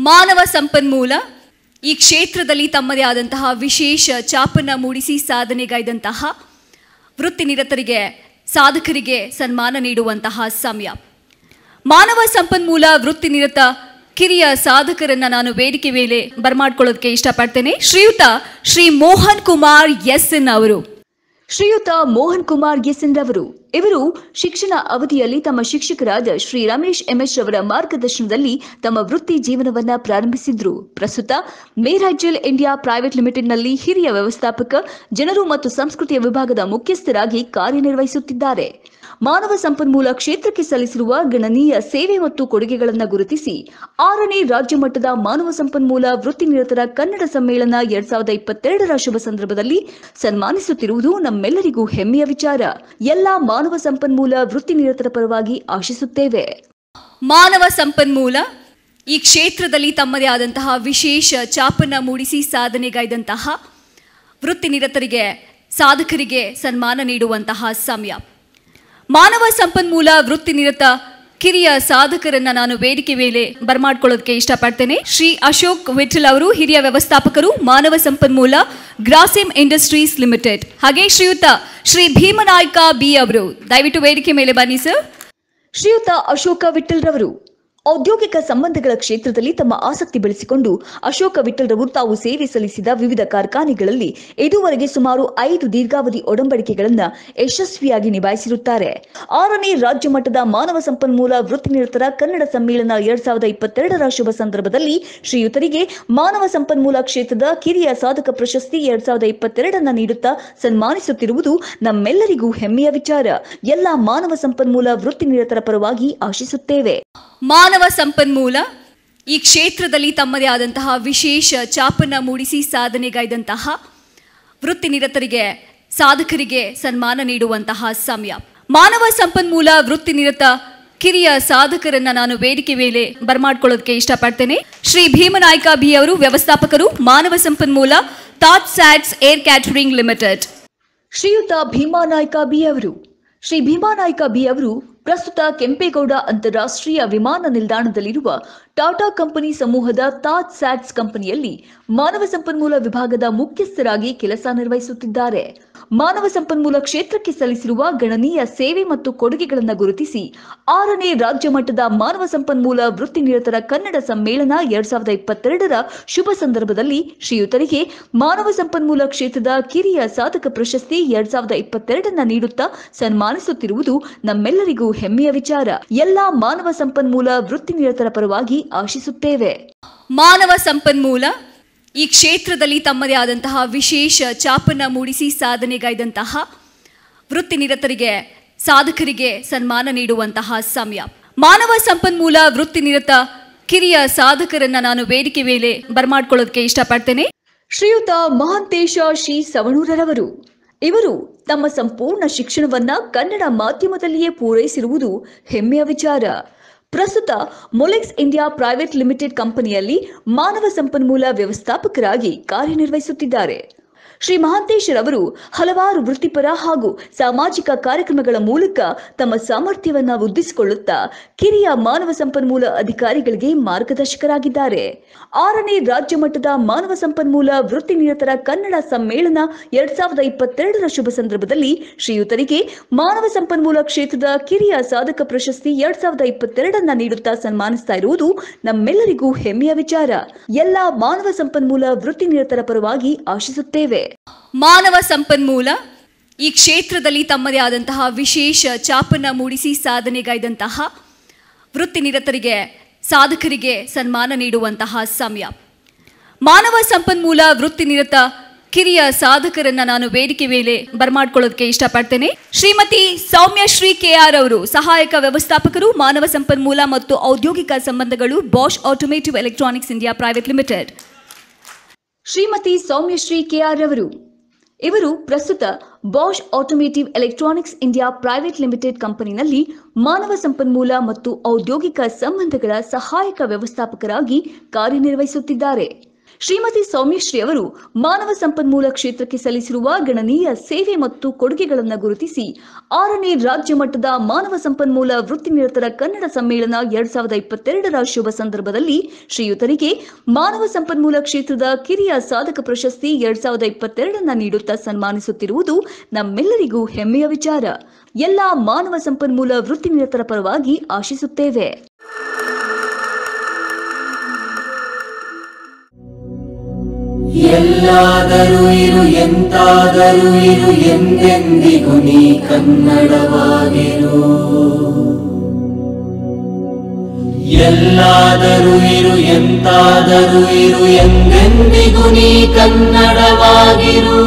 ಮಾನವ ಸಂಪನ್ಮೂಲ ಈ ಕ್ಷೇತ್ರದಲ್ಲಿ ತಮ್ಮದೇ ಆದಂತಹ ವಿಶೇಷ ಛಾಪನ್ನು ಮೂಡಿಸಿ ಸಾಧನೆಗೈದಂತಹ ವೃತ್ತಿನಿರತರಿಗೆ ಸಾಧಕರಿಗೆ ಸನ್ಮಾನ ನೀಡುವಂತಹ ಸಮಯ. ಮಾನವ ಸಂಪನ್ಮೂಲ ವೃತ್ತಿನಿರತ ಕಿರಿಯ ಸಾಧಕರನ್ನ ನಾನು ವೇದಿಕೆ ಮೇಲೆ ಬರಮಾಡ್ಕೊಳ್ಳೋದಕ್ಕೆ ಇಷ್ಟಪಡ್ತೇನೆ. ಶ್ರೀ ಮೋಹನ್ ಕುಮಾರ್ ಎಸ್ಎನ್ ಅವರು. ಶ್ರೀಯುತ ಮೋಹನ್ ಕುಮಾರ್ ಎಸ್ಎನ್ ರವರು ಇವರು ಶಿಕ್ಷಣ ಅವಧಿಯಲ್ಲಿ ತಮ್ಮ ಶಿಕ್ಷಕರಾದ ಶ್ರೀ ರಮೇಶ್ ಎಂಎಸ್ ರವರ ಮಾರ್ಗದರ್ಶನದಲ್ಲಿ ತಮ್ಮ ವೃತ್ತಿ ಜೀವನವನ್ನ ಪ್ರಾರಂಭಿಸಿದ್ರು. ಪ್ರಸ್ತುತ ಮೇರಾಜ್ಯಲ್ ಇಂಡಿಯಾ ಪ್ರೈವೇಟ್ ಲಿಮಿಟೆಡ್ನಲ್ಲಿ ಹಿರಿಯ ವ್ಯವಸ್ಥಾಪಕ, ಜನರು ಮತ್ತು ಸಂಸ್ಕೃತಿಯ ವಿಭಾಗದ ಮುಖ್ಯಸ್ಥರಾಗಿ ಕಾರ್ಯನಿರ್ವಹಿಸುತ್ತಿದ್ದಾರೆ. ಮಾನವ ಸಂಪನ್ಮೂಲ ಕ್ಷೇತ್ರಕ್ಕೆ ಸಲ್ಲಿಸಿರುವ ಗಣನೀಯ ಸೇವೆ ಮತ್ತು ಕೊಡುಗೆಗಳನ್ನು ಗುರುತಿಸಿ 6ನೇ ರಾಜ್ಯ ಮಟ್ಟದ ಮಾನವ ಸಂಪನ್ಮೂಲ ವೃತ್ತಿನಿರತರ ಕನ್ನಡ ಸಮ್ಮೇಳನ 2022ರ ಶುಭ ಸಂದರ್ಭದಲ್ಲಿ ಸನ್ಮಾನಿಸುತ್ತಿರುವುದು ನಮ್ಮೆಲ್ಲರಿಗೂ ಹೆಮ್ಮೆಯ ವಿಚಾರ. ಎಲ್ಲಾ ಮಾನವ ಸಂಪನ್ಮೂಲ ವೃತ್ತಿನಿರತರ ಪರವಾಗಿ ಆಶಿಸುತ್ತೇವೆ. ಮಾನವ ಸಂಪನ್ಮೂಲ ಈ ಕ್ಷೇತ್ರದಲ್ಲಿ ತಮ್ಮದೇ ಆದಂತಹ ವಿಶೇಷ ಛಾಪನ್ನು ಮೂಡಿಸಿ ಸಾಧನೆಗೈದಂತಹ ವೃತ್ತಿನಿರತರಿಗೆ ಸಾಧಕರಿಗೆ ಸನ್ಮಾನ ನೀಡುವಂತಹ ಸಮಯ. ಮಾನವ ಸಂಪನ್ಮೂಲ ವೃತ್ತಿನಿರತ ಕಿರಿಯ ಸಾಧಕರನ್ನ ನಾನು ವೇದಿಕೆ ಮೇಲೆ ಬರಮಾಡ್ಕೊಳ್ಳೋದಕ್ಕೆ ಇಷ್ಟಪಡ್ತೇನೆ. ಶ್ರೀ ಅಶೋಕ್ ವಿಠಲ್ ಅವರು ಹಿರಿಯ ವ್ಯವಸ್ಥಾಪಕರು, ಮಾನವ ಸಂಪನ್ಮೂಲ ಗ್ರಾಸಿಮ್ ಇಂಡಸ್ಟ್ರೀಸ್ ಲಿಮಿಟೆಡ್. ಹಾಗೆ ಶ್ರೀ ಭೀಮನಾಯ್ಕ ಬಿ ಅವರು ದಯವಿಟ್ಟು ವೇದಿಕೆ ಮೇಲೆ ಬನ್ನಿ ಸರ್. ಶ್ರೀಯುತ ಅಶೋಕ ವಿಠಲ್ ರವರು ಔದ್ಯೋಗಿಕ ಸಂಬಂಧಗಳ ಕ್ಷೇತ್ರದಲ್ಲಿ ತಮ್ಮ ಆಸಕ್ತಿ ಬೆಳೆಸಿಕೊಂಡು ಅಶೋಕ ವಿಠಲ್ ರವರು ತಾವು ಸೇವೆ ಸಲ್ಲಿಸಿದ ವಿವಿಧ ಕಾರ್ಖಾನೆಗಳಲ್ಲಿ ಇದುವರೆಗೆ ಸುಮಾರು 5 ದೀರ್ಘಾವಧಿ ಒಡಂಬಡಿಕೆಗಳನ್ನು ಯಶಸ್ವಿಯಾಗಿ ನಿಭಾಯಿಸಿರುತ್ತಾರೆ. 6ನೇ ರಾಜ್ಯ ಮಟ್ಟದ ಮಾನವ ಸಂಪನ್ಮೂಲ ವೃತ್ತಿನಿರತರ ಕನ್ನಡ ಸಮ್ಮೇಳನ 2022ರ ಶುಭ ಸಂದರ್ಭದಲ್ಲಿ ಶ್ರೀಯುತರಿಗೆ ಮಾನವ ಸಂಪನ್ಮೂಲ ಕ್ಷೇತ್ರದ ಕಿರಿಯ ಸಾಧಕ ಪ್ರಶಸ್ತಿ 2022 ನೀಡುತ್ತಾ ಸನ್ಮಾನಿಸುತ್ತಿರುವುದು ನಮ್ಮೆಲ್ಲರಿಗೂ ಹೆಮ್ಮೆಯ ವಿಚಾರ. ಎಲ್ಲಾ ಮಾನವ ಸಂಪನ್ಮೂಲ ವೃತ್ತಿನಿರತರ ಪರವಾಗಿ ಆಶಿಸುತ್ತೇವೆ. ಮಾನವ ಸಂಪನ್ಮೂಲ ಈ ಕ್ಷೇತ್ರದಲ್ಲಿ ತಮ್ಮದೇ ಆದಂತಹ ವಿಶೇಷ ಛಾಪನ್ನು ಮೂಡಿಸಿ ಸಾಧನೆಗೈದಂತಹ ವೃತ್ತಿನಿರತರಿಗೆ ಸಾಧಕರಿಗೆ ಸನ್ಮಾನ ನೀಡುವಂತಹ ಸಮಯ. ಮಾನವ ಸಂಪನ್ಮೂಲ ವೃತ್ತಿನಿರತ ಕಿರಿಯ ಸಾಧಕರನ್ನ ನಾನು ವೇದಿಕೆ ಮೇಲೆ ಬರಮಾಡ್ಕೊಳ್ಳೋದಕ್ಕೆ ಇಷ್ಟಪಡ್ತೇನೆ. ಶ್ರೀ ಭೀಮನಾಯ್ಕ ಬಿ ಅವರು ವ್ಯವಸ್ಥಾಪಕರು, ಮಾನವ ಸಂಪನ್ಮೂಲ ತಾಜ್ ಸ್ಯಾಟ್ಸ್ ಏರ್ ಕ್ಯಾಟರಿಂಗ್ ಲಿಮಿಟೆಡ್. ಶ್ರೀಯುತ ಭೀಮನಾಯ್ಕ ಬಿ ಅವರು ಶ್ರೀ ಭೀಮನಾಯ್ಕ ಬಿ ಅವರು ಪ್ರಸ್ತುತ ಕೆಂಪೇಗೌಡ ಅಂತಾರಾಷ್ಟ್ರೀಯ ವಿಮಾನ ನಿಲ್ದಾಣದಲ್ಲಿರುವ ಟಾಟಾ ಕಂಪನಿ ಸಮೂಹದ ತಾಜ್ ಸ್ಯಾಟ್ಸ್ ಕಂಪನಿಯಲ್ಲಿ ಮಾನವ ಸಂಪನ್ಮೂಲ ವಿಭಾಗದ ಮುಖ್ಯಸ್ಥರಾಗಿ ಕೆಲಸ ನಿರ್ವಹಿಸುತ್ತಿದ್ದಾರೆ. ಮಾನವ ಸಂಪನ್ಮೂಲ ಕ್ಷೇತ್ರಕ್ಕೆ ಸಲ್ಲಿಸಿರುವ ಗಣನೀಯ ಸೇವೆ ಮತ್ತು ಕೊಡುಗೆಗಳನ್ನು ಗುರುತಿಸಿ 6ನೇ ರಾಜ್ಯ ಮಟ್ಟದ ಮಾನವ ಸಂಪನ್ಮೂಲ ವೃತ್ತಿನಿರತರ ಕನ್ನಡ ಸಮ್ಮೇಳನ 2022ರ ಶುಭ ಸಂದರ್ಭದಲ್ಲಿ ಶ್ರೀಯುತರಿಗೆ ಮಾನವ ಸಂಪನ್ಮೂಲ ಕ್ಷೇತ್ರದ ಕಿರಿಯ ಸಾಧಕ ಪ್ರಶಸ್ತಿ 2022 ನೀಡುತ್ತಾ ಸನ್ಮಾನಿಸುತ್ತಿರುವುದು ನಮ್ಮೆಲ್ಲರಿಗೂ ಹೆಮ್ಮೆಯ ವಿಚಾರ. ಎಲ್ಲಾ ಮಾನವ ಸಂಪನ್ಮೂಲ ವೃತ್ತಿನಿರತರ ಪರವಾಗಿ ಆಶಿಸುತ್ತೇವೆ. ಮಾನವ ಸಂಪನ್ಮೂಲ ಈ ಕ್ಷೇತ್ರದಲ್ಲಿ ತಮ್ಮದೇ ಆದಂತಹ ವಿಶೇಷ ಛಾಪನ್ನು ಮೂಡಿಸಿ ಸಾಧನೆಗೈದಂತಹ ವೃತ್ತಿನಿರತರಿಗೆ ಸಾಧಕರಿಗೆ ಸನ್ಮಾನ ನೀಡುವಂತಹ ಸಮಯ. ಮಾನವ ಸಂಪನ್ಮೂಲ ವೃತ್ತಿನಿರತ ಕಿರಿಯ ಸಾಧಕರನ್ನ ನಾನು ವೇದಿಕೆ ಮೇಲೆ ಬರಮಾಡ್ಕೊಳ್ಳೋದಕ್ಕೆ ಇಷ್ಟಪಡ್ತೇನೆ. ಶ್ರೀಯುತ ಮಹಾಂತೇಶ ಶ್ರೀ ಸವಣೂರರವರು ಇವರು ತಮ್ಮ ಸಂಪೂರ್ಣ ಶಿಕ್ಷಣವನ್ನ ಕನ್ನಡ ಮಾಧ್ಯಮದಲ್ಲಿಯೇ ಪೂರೈಸಿರುವುದು ಹೆಮ್ಮೆಯ ವಿಚಾರ. ಪ್ರಸ್ತುತ ಮೊಲೆಕ್ಸ್ ಇಂಡಿಯಾ ಪ್ರೈವೇಟ್ ಲಿಮಿಟೆಡ್ ಕಂಪನಿಯಲ್ಲಿ ಮಾನವ ಸಂಪನ್ಮೂಲ ವ್ಯವಸ್ಥಾಪಕರಾಗಿ ಕಾರ್ಯನಿರ್ವಹಿಸುತ್ತಿದ್ದಾರೆ. ಶ್ರೀ ಮಹಾಂತೇಶ್ ರವರು ಹಲವಾರು ವೃತ್ತಿಪರ ಹಾಗೂ ಸಾಮಾಜಿಕ ಕಾರ್ಯಕ್ರಮಗಳ ಮೂಲಕ ತಮ್ಮ ಸಾಮರ್ಥ್ಯವನ್ನ ವೃದ್ಧಿಸಿಕೊಳ್ಳುತ್ತಾ ಕಿರಿಯ ಮಾನವ ಸಂಪನ್ಮೂಲ ಅಧಿಕಾರಿಗಳಿಗೆ ಮಾರ್ಗದರ್ಶಕರಾಗಿದ್ದಾರೆ. 6ನೇ ರಾಜ್ಯ ಮಟ್ಟದ ಮಾನವ ಸಂಪನ್ಮೂಲ ವೃತ್ತಿನಿರತರ ಕನ್ನಡ ಸಮ್ಮೇಳನ 2022ರ ಶುಭ ಸಂದರ್ಭದಲ್ಲಿ ಶ್ರೀಯುತರಿಗೆ ಮಾನವ ಸಂಪನ್ಮೂಲ ಕ್ಷೇತ್ರದ ಕಿರಿಯ ಸಾಧಕ ಪ್ರಶಸ್ತಿ 2022 ನೀಡುತ್ತಾ ಸನ್ಮಾನಿಸ್ತಾ ಇರುವುದು ನಮ್ಮೆಲ್ಲರಿಗೂ ಹೆಮ್ಮೆಯ ವಿಚಾರ. ಎಲ್ಲಾ ಮಾನವ ಸಂಪನ್ಮೂಲ ವೃತ್ತಿನಿರತರ ಪರವಾಗಿ ಆಶಿಸುತ್ತೇವೆ. ಮಾನವ ಸಂಪನ್ಮೂಲ ಈ ಕ್ಷೇತ್ರದಲ್ಲಿ ತಮ್ಮದೇ ಆದಂತಹ ವಿಶೇಷ ಛಾಪನ್ನು ಮೂಡಿಸಿ ಸಾಧನೆಗೈದಂತಹ ವೃತ್ತಿನಿರತರಿಗೆ ಸಾಧಕರಿಗೆ ಸನ್ಮಾನ ನೀಡುವಂತಹ ಸಮಯ. ಮಾನವ ಸಂಪನ್ಮೂಲ ವೃತ್ತಿನಿರತ ಕಿರಿಯ ಸಾಧಕರನ್ನ ನಾನು ವೇದಿಕೆ ಮೇಲೆ ಬರಮಾಡ್ಕೊಳ್ಳೋದಕ್ಕೆ ಇಷ್ಟಪಡ್ತೇನೆ. ಶ್ರೀಮತಿ ಸೌಮ್ಯಶ್ರೀ ಕೆಆರ್ ಅವರು ಸಹಾಯಕ ವ್ಯವಸ್ಥಾಪಕರು, ಮಾನವ ಸಂಪನ್ಮೂಲ ಮತ್ತು ಔದ್ಯೋಗಿಕ ಸಂಬಂಧಗಳು, Bosch automotive electronics India private limited. Shrimati Soumyashree KR ಅವರು ಇವರು ಪ್ರಸ್ತುತ Bosch automotive electronics India private limited ಕಂಪನಿನಲ್ಲಿ ಮಾನವ ಸಂಪನ್ಮೂಲ ಮತ್ತು ಔದ್ಯೋಗಿಕ ಸಂಬಂಧಗಳ ಸಹಾಯಕ ವ್ಯವಸ್ಥಾಪಕರಾಗಿ ಕಾರ್ಯನಿರ್ವಹಿಸುತ್ತಿದ್ದಾರೆ. ಶ್ರೀಮತಿ ಸೌಮ್ಯಶ್ರೀ ಅವರು ಮಾನವ ಸಂಪನ್ಮೂಲ ಕ್ಷೇತ್ರಕ್ಕೆ ಸಲ್ಲಿಸಿರುವ ಗಣನೀಯ ಸೇವೆ ಮತ್ತು ಕೊಡುಗೆಗಳನ್ನು ಗುರುತಿಸಿ 6ನೇ ರಾಜ್ಯ ಮಟ್ಟದ ಮಾನವ ಸಂಪನ್ಮೂಲ ವೃತ್ತಿನಿರತರ ಕನ್ನಡ ಸಮ್ಮೇಳನ 2022ರ ಶುಭ ಸಂದರ್ಭದಲ್ಲಿ ಶ್ರೀಯುತರಿಗೆ ಮಾನವ ಸಂಪನ್ಮೂಲ ಕ್ಷೇತ್ರದ ಕಿರಿಯ ಸಾಧಕ ಪ್ರಶಸ್ತಿ 2022 ನೀಡುತ್ತಾ ಸನ್ಮಾನಿಸುತ್ತಿರುವುದು ನಮ್ಮೆಲ್ಲರಿಗೂ ಹೆಮ್ಮೆಯ ವಿಚಾರ. ಎಲ್ಲ ಮಾನವ ಸಂಪನ್ಮೂಲ ವೃತ್ತಿನಿರತರ ಪರವಾಗಿ ಆಶಿಸುತ್ತೇವೆ. ಎಲ್ಲಾದರೂ ಇರು ಎಂತಾದರೂ ಇರು ಎಂದೆಂದಿಗೂ ನೀ ಕನ್ನಡವಾಗಿರು. ಎಲ್ಲಾದರೂ ಇರು ಎಂತಾದರೂ ಇರು ಎಂದೆಂದಿಗೂ ನೀ ಕನ್ನಡವಾಗಿರು.